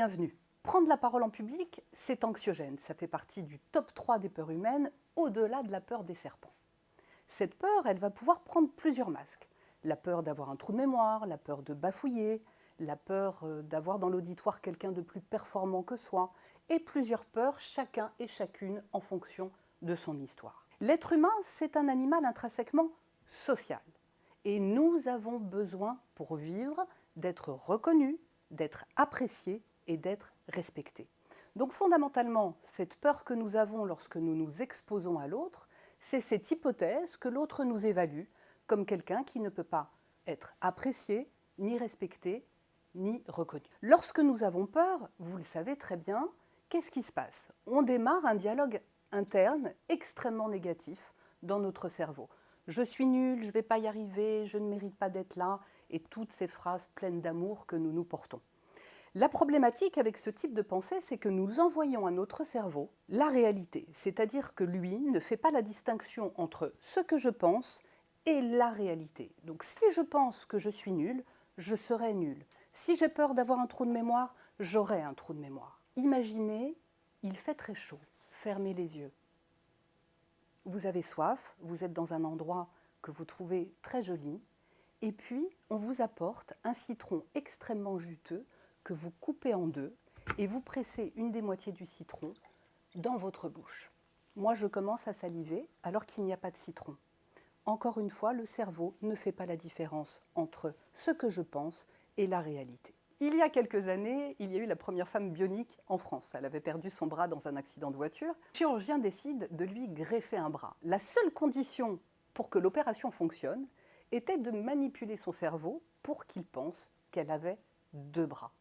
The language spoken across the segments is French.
bienvenue. Prendre la parole en public, c'est anxiogène. Ça fait partie du top 3 des peurs humaines, au-delà de la peur des serpents. Cette peur, elle va pouvoir prendre plusieurs masques. La peur d'avoir un trou de mémoire, la peur de bafouiller, la peur d'avoir dans l'auditoire quelqu'un de plus performant que soi, et plusieurs peurs, chacun et chacune en fonction de son histoire. L'être humain, c'est un animal intrinsèquement social. Et nous avons besoin, pour vivre, d'être reconnus, d'être appréciés et d'être respectés. Donc fondamentalement, cette peur que nous avons lorsque nous nous exposons à l'autre, c'est cette hypothèse que l'autre nous évalue comme quelqu'un qui ne peut pas être apprécié, ni respecté, ni reconnu. Lorsque nous avons peur, vous le savez très bien, qu'est-ce qui se passe? On démarre un dialogue interne extrêmement négatif dans notre cerveau. Je suis nul, je ne vais pas y arriver, je ne mérite pas d'être là, et toutes ces phrases pleines d'amour que nous nous portons. La problématique avec ce type de pensée, c'est que nous envoyons à notre cerveau la réalité, c'est-à-dire que lui ne fait pas la distinction entre ce que je pense et la réalité. Donc si je pense que je suis nul, je serai nul. Si j'ai peur d'avoir un trou de mémoire, j'aurai un trou de mémoire. Imaginez, il fait très chaud, fermez les yeux. Vous avez soif, vous êtes dans un endroit que vous trouvez très joli, et puis on vous apporte un citron extrêmement juteux que vous coupez en deux et vous pressez une des moitiés du citron dans votre bouche. Moi, je commence à saliver alors qu'il n'y a pas de citron. Encore une fois, le cerveau ne fait pas la différence entre ce que je pense et la réalité. Il y a quelques années, il y a eu la première femme bionique en France. Elle avait perdu son bras dans un accident de voiture. Le chirurgien décide de lui greffer un bras. La seule condition pour que l'opération fonctionne était de manipuler son cerveau pour qu'il pense qu'elle avait deux bras.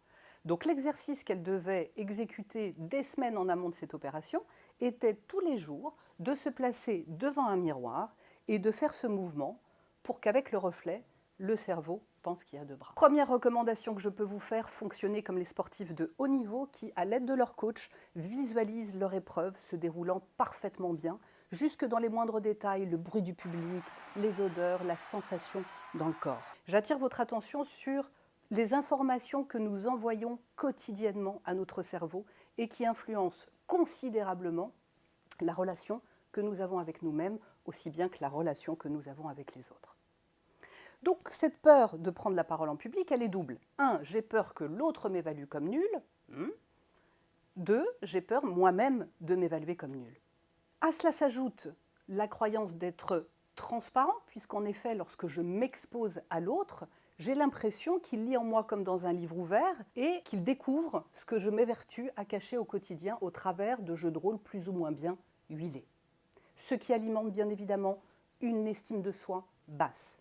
Donc l'exercice qu'elle devait exécuter des semaines en amont de cette opération était tous les jours de se placer devant un miroir et de faire ce mouvement pour qu'avec le reflet, le cerveau pense qu'il y a deux bras. Première recommandation que je peux vous faire, fonctionnez comme les sportifs de haut niveau qui, à l'aide de leur coach, visualisent leur épreuve se déroulant parfaitement bien, jusque dans les moindres détails, le bruit du public, les odeurs, la sensation dans le corps. J'attire votre attention sur les informations que nous envoyons quotidiennement à notre cerveau et qui influencent considérablement la relation que nous avons avec nous-mêmes, aussi bien que la relation que nous avons avec les autres. Donc cette peur de prendre la parole en public, elle est double. 1, j'ai peur que l'autre m'évalue comme nul. 2, j'ai peur moi-même de m'évaluer comme nul. À cela s'ajoute la croyance d'être transparent, puisqu'en effet, lorsque je m'expose à l'autre, j'ai l'impression qu'il lit en moi comme dans un livre ouvert et qu'il découvre ce que je m'évertue à cacher au quotidien au travers de jeux de rôle plus ou moins bien huilés. Ce qui alimente bien évidemment une estime de soi basse.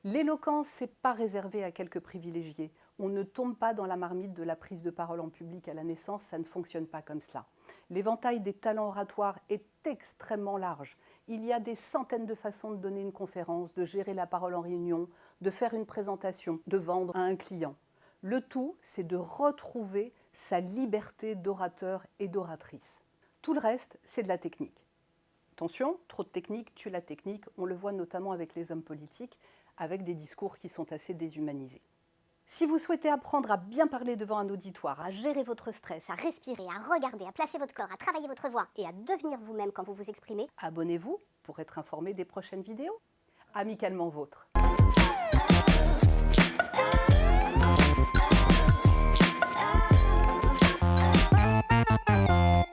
L'éloquence, ce n'est pas réservé à quelques privilégiés. On ne tombe pas dans la marmite de la prise de parole en public à la naissance, ça ne fonctionne pas comme cela. L'éventail des talents oratoires est extrêmement large. Il y a des centaines de façons de donner une conférence, de gérer la parole en réunion, de faire une présentation, de vendre à un client. Le tout, c'est de retrouver sa liberté d'orateur et d'oratrice. Tout le reste, c'est de la technique. Attention, trop de technique tue la technique. On le voit notamment avec les hommes politiques, avec des discours qui sont assez déshumanisés. Si vous souhaitez apprendre à bien parler devant un auditoire, à gérer votre stress, à respirer, à regarder, à placer votre corps, à travailler votre voix et à devenir vous-même quand vous vous exprimez, abonnez-vous pour être informé des prochaines vidéos. Amicalement vôtre.